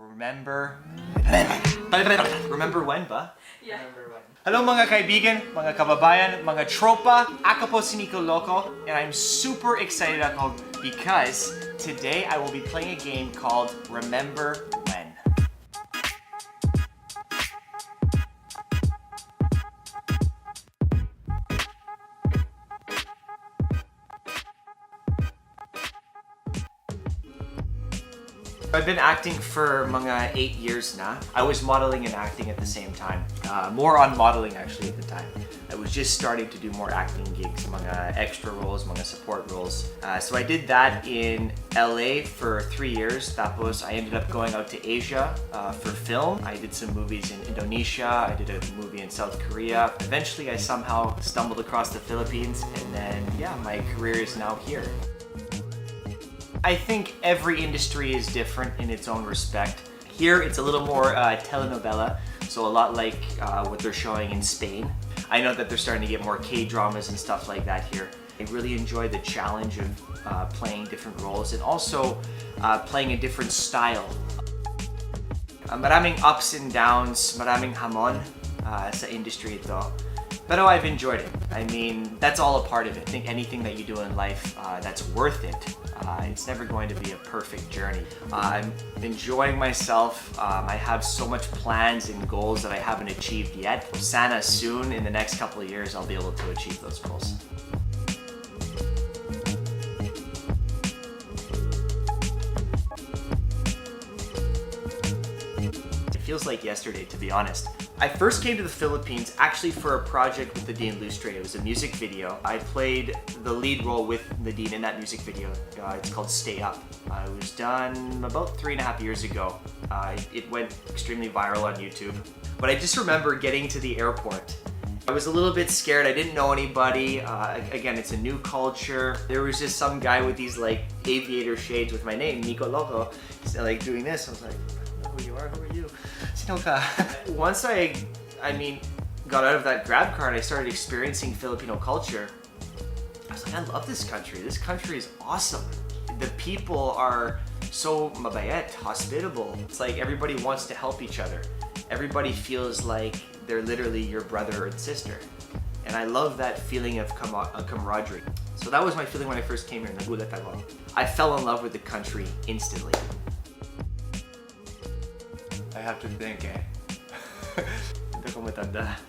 Remember when ba? Yeah. Hello mga kaibigan, mga kababayan, mga tropa. Ako po si Nico Locco, and I'm super excited ako because today I will be playing a game called Remember When. I've been acting for mga 8 years na. I was modeling and acting at the same time. More on modeling actually at the time. I was just starting to do more acting gigs, mga extra roles, mga support roles. So I did that in LA for 3 years. Tapos I ended up going out to Asia for film. I did some movies in Indonesia. I did a movie in South Korea. Eventually I somehow stumbled across the Philippines, and then yeah, my career is now here. I think every industry is different in its own respect. Here it's a little more telenovela, so a lot like what they're showing in Spain. I know that they're starting to get more K-dramas and stuff like that here. I really enjoy the challenge of playing different roles and also playing a different style. Maraming ups and downs, maraming hamon sa industry ito. But I've enjoyed it. I mean, that's all a part of it. I think anything that you do in life that's worth it, it's never going to be a perfect journey. I'm enjoying myself. I have so much plans and goals that I haven't achieved yet. Sana soon, in the next couple of years, I'll be able to achieve those goals. It feels like yesterday, to be honest. I first came to the Philippines actually for a project with Nadine Lustre. It was a music video. I played the lead role with Nadine in that music video. It's called Stay Up. It was done about 3.5 years ago. It went extremely viral on YouTube. But I just remember getting to the airport. I was a little bit scared. I didn't know anybody. Again, it's a new culture. There was just some guy with these like aviator shades with my name, Nico Locco, like doing this. I was like, who you are, who are you? Once I got out of that grab car and I started experiencing Filipino culture, I was like, I love this country. This country is awesome. The people are so mabayet, hospitable. It's like everybody wants to help each other. Everybody feels like they're literally your brother and sister. And I love that feeling of camaraderie. So that was my feeling when I first came here. Nagulat ako. I fell in love with the country instantly. I have to think,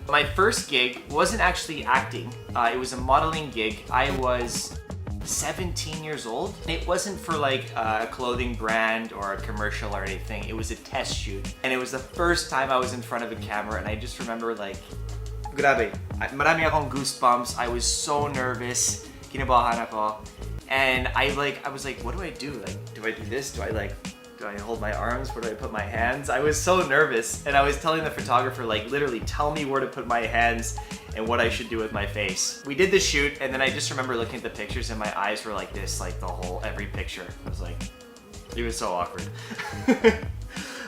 My first gig wasn't actually acting. It was a modeling gig. I was 17 years old. It wasn't for like a clothing brand or a commercial or anything. It was a test shoot. And it was the first time I was in front of a camera, and I just remember like, grabe, marami akong goosebumps. I was so nervous. Kinabahan ako. And I was like, what do I do? Like, do I do this? Do I hold my arms? Where do I put my hands? I was so nervous, and I was telling the photographer, like, literally tell me where to put my hands and what I should do with my face. We did the shoot, and then I just remember looking at the pictures and my eyes were like this, like every picture. I was like, it was so awkward.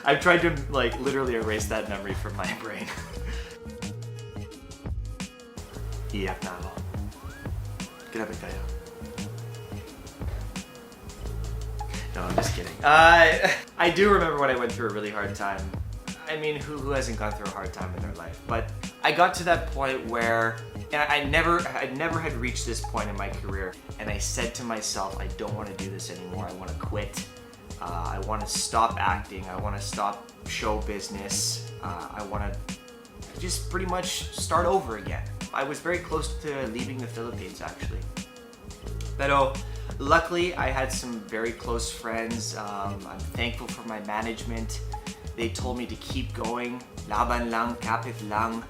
I've tried to like literally erase that memory from my brain. Iyak na ako. Grabe kayo. No, I'm just kidding. I do remember when I went through a really hard time. I mean, who hasn't gone through a hard time in their life? But I got to that point where I never had reached this point in my career, and I said to myself, I don't want to do this anymore. I want to quit. I want to stop acting. I want to stop show business. I want to just pretty much start over again. I was very close to leaving the Philippines actually. Pero luckily, I had some very close friends. I'm thankful for my management. They told me to keep going. Laban lang, kapit lang.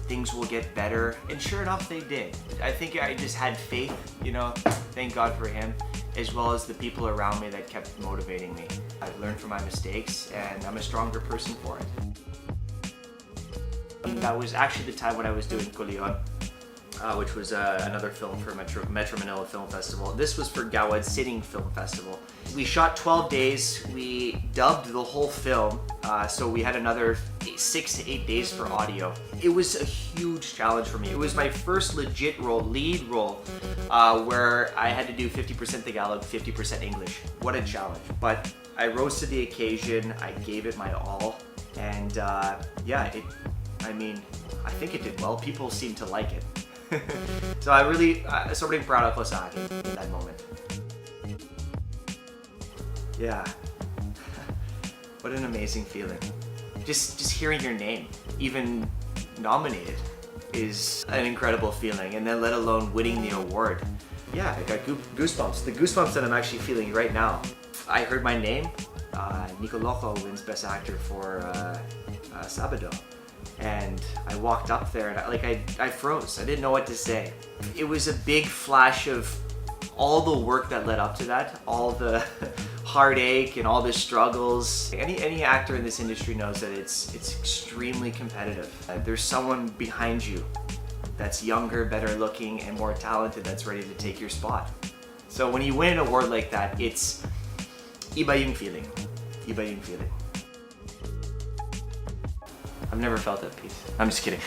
Things will get better. And sure enough, they did. I think I just had faith, you know, thank God for him, as well as the people around me that kept motivating me. I've learned from my mistakes, and I'm a stronger person for it. That was actually the time when I was doing Kulion, which was another film for Metro Manila Film Festival. This was for Gawad Sitting Film Festival. We shot 12 days. We dubbed the whole film, so we had another 6 to 8 days for audio. It was a huge challenge for me. It was my first legit lead role, where I had to do 50% Tagalog, 50% English. What a challenge. But I rose to the occasion, I gave it my all, and yeah, I mean, I think it did well. People seem to like it. So I really, sobrang proud ako sa akin in that moment. Yeah. What an amazing feeling. Just hearing your name, even nominated, is an incredible feeling, and then let alone winning the award. Yeah, I got goosebumps. The goosebumps that I'm actually feeling right now. I heard my name. Nico Locco wins Best Actor for Sabado. And I walked up there and I froze. I didn't know what to say. It was a big flash of all the work that led up to that, all the heartache and all the struggles. Any actor in this industry knows that it's extremely competitive. There's someone behind you that's younger, better looking, and more talented that's ready to take your spot. So when you win an award like that, it's iba yung feeling. Iba yung feeling. I've never felt at peace. I'm just kidding.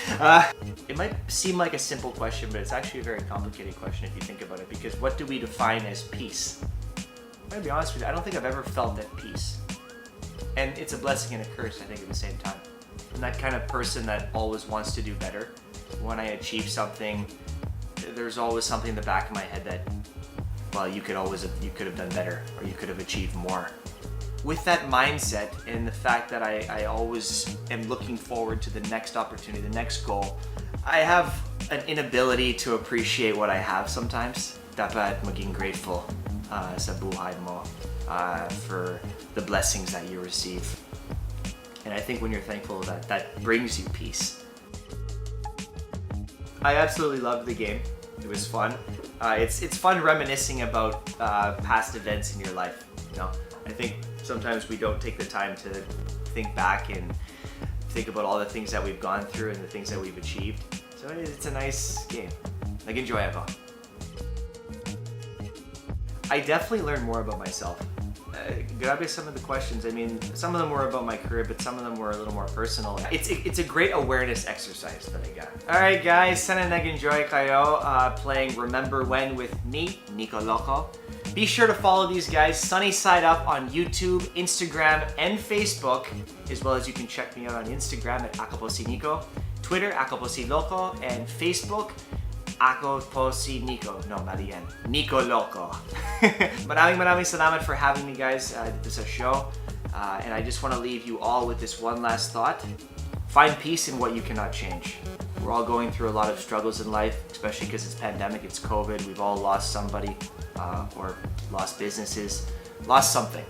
It might seem like a simple question, but it's actually a very complicated question if you think about it, because what do we define as peace? I'm gonna be honest with you, I don't think I've ever felt at peace. And it's a blessing and a curse, I think, at the same time. I'm that kind of person that always wants to do better. When I achieve something, there's always something in the back of my head that, well, you could have done better, or you could have achieved more. With that mindset and the fact that I always am looking forward to the next opportunity, the next goal, I have an inability to appreciate what I have sometimes. Dapat maging grateful sa buhay mo for the blessings that you receive. And I think when you're thankful, that brings you peace. I absolutely loved the game. It was fun. It's fun reminiscing about past events in your life. You know, I think sometimes we don't take the time to think back and think about all the things that we've gone through and the things that we've achieved. So it's a nice game. Enjoy it. I definitely learned more about myself. Grabe some of the questions. I mean, some of them were about my career, but some of them were a little more personal. It's a great awareness exercise that I got. Alright guys, sana nag-enjoy kayo playing Remember When with me, Nico Locco. Be sure to follow these guys, Sunny Side Up on YouTube, Instagram, and Facebook, as well as you can check me out on Instagram at Ako po si Nico, Twitter, Ako po si Loco, and Facebook, Ako po si Nico. No, mali yan. Nico Locco. Maraming salamat for having me, guys. This is a show. And I just want to leave you all with this one last thought. Find peace in what you cannot change. We're all going through a lot of struggles in life, especially because it's pandemic, it's COVID. We've all lost somebody or lost businesses, lost something.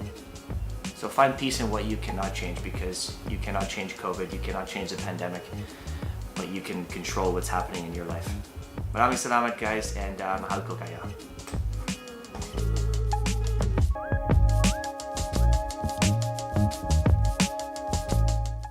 So find peace in what you cannot change, because you cannot change COVID, you cannot change the pandemic, but you can control what's happening in your life. Maraming salamat guys, and mahal ko kayo.